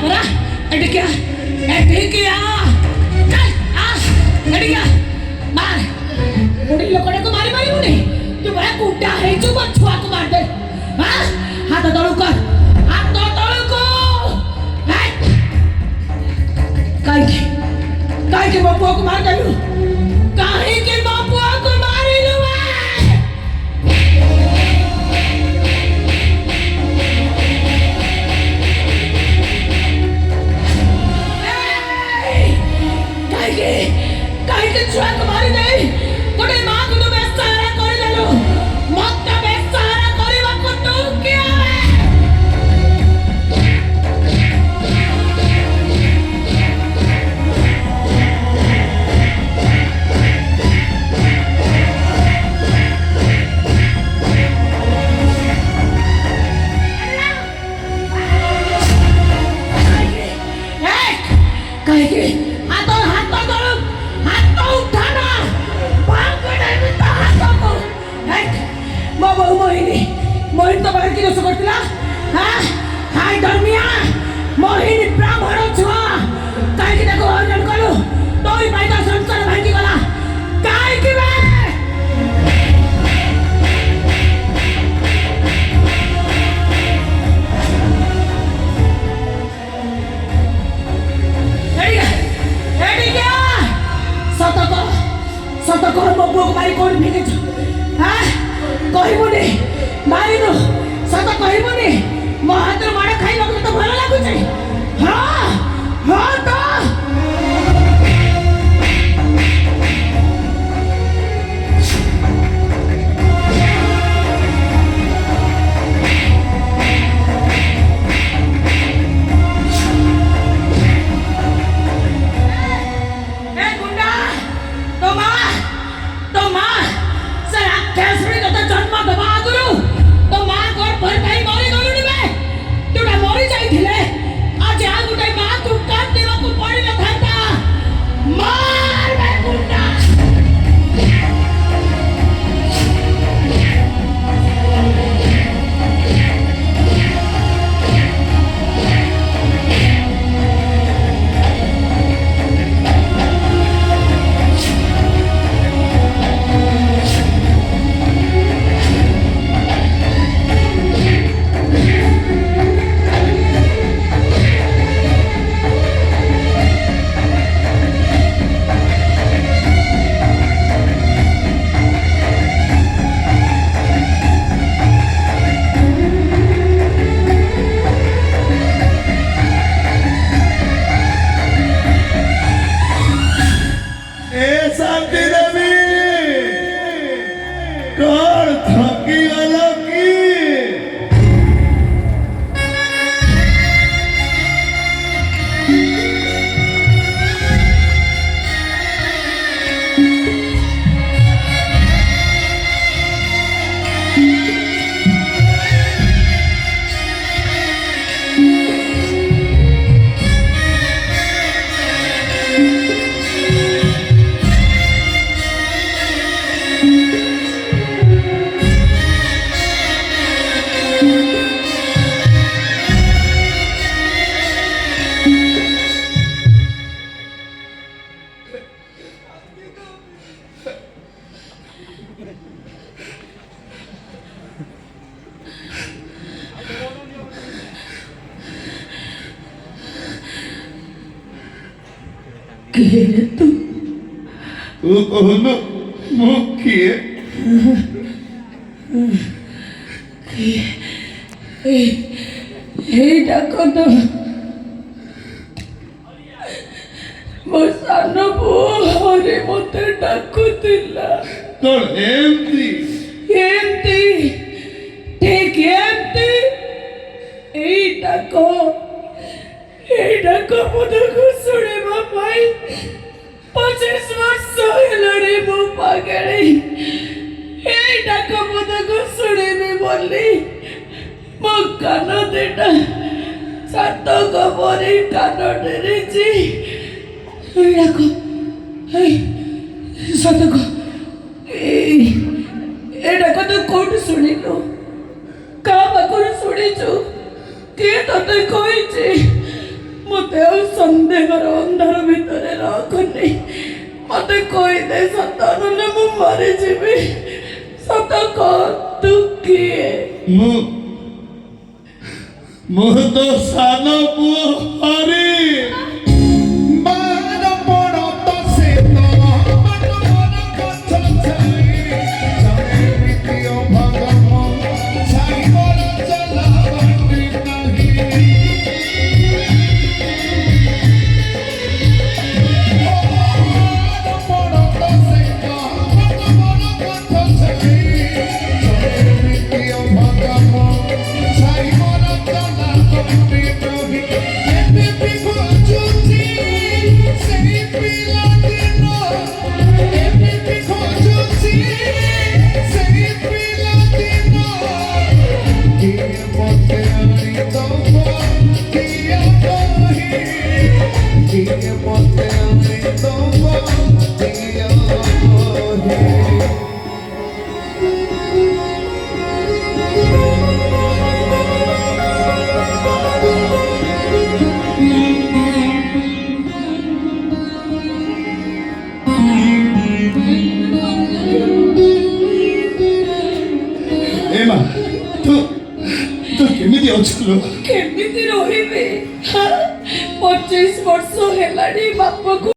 बरा एडिया एडिया चल आ एडिया मार बुढ़ी लोकड़े को मारी मारी मुने तू बड़ा कुटा है जो बछुआ को मार दे हां हाथ तळू कर हाथ तळू को काहे के बापुआ को मार देलू काहे के बापुआ को मारी लू काहे के छुआ को मारी दे गोटे मां को तो बेसहारा कर देलू मत बेसहारा करबा को तू क्या काहे हाथ धरो हाथ उठाना बांग करे भी तो हाथ को बाबा मोहिनी तो बाहर की दोस्त करतिला हां हाय धर्मिया मोहिनी ब्राह्मण छुआ काहे के देखो हरण करू तोई भाई का संसार भांगी गला काहे के बे सत कह मो पुओ को मारी कोन फेंके हां कहबोनी मारी नो सत कहबोनी मो हाथ मार खाई लोग तो भलो लागु छै हां हां तो तू कहना मुखिए डाक तो मो सान पुरे मत डाकुला तो एमती ठीक एमती डाक मुझे शुणा पाई 25 वर्ष हेलाणी मो पागली डाक मुझे शुणी बोली मो कान देटा सात गबरी कान डेरी डाक सत डाक तो कौट शुणिलु क्या पाखर शुणीचु किए ते कही ମତେ ଆଉ ସନ୍ଦେହର ଅନ୍ଧାର ଭିତରେ ରଖୁନି। ମତେ କହିଦେ ସତ, ନହେଲେ ମୁଁ ମରିଯିବି। ସତ କହ, ତୁ କିଏ? ମୁଁ ତ ସାନ ପୁଅ ହରି। ବାର ବଡ଼ ତ ସେ ତ ବଡ଼ ବଡ଼ ଗଛ ଛାଇ ଜଣେ ପ୍ରୀତିୟ ଭଗମ ଛାଇ ବଡ଼ ଚଲା ବାଟି ନାହିଁ। ବାର ବଡ଼ ତ ସେ ତ ବଡ଼ ବଡ଼ ଗଛ ଛାଇ ଜଣେ ପ୍ରୀତିୟ ଭଗମ ଛାଇ ବଡ଼ ଚଲା ବାଟି ନାହିଁ। ଏବେ ବି ଖୋଜୁଛି ସେଇ ପିଲାଦିନ, ଏବେ ବି ଖୋଜୁଛି ସେଇ ପିଲାଦିନ। କିଏ ମୋତେ ଆଣିଦବ କିଏ କହି, କିଏ ମୋତେ ଆଣିଦବ କିଏ କହି। ଏ ମା, ତୁ କେମିତି ଅଛୁ ଲୋ? କେମିତି ରହିବି? 25 ବର୍ଷ ହେଲାଣି ବାପକୁ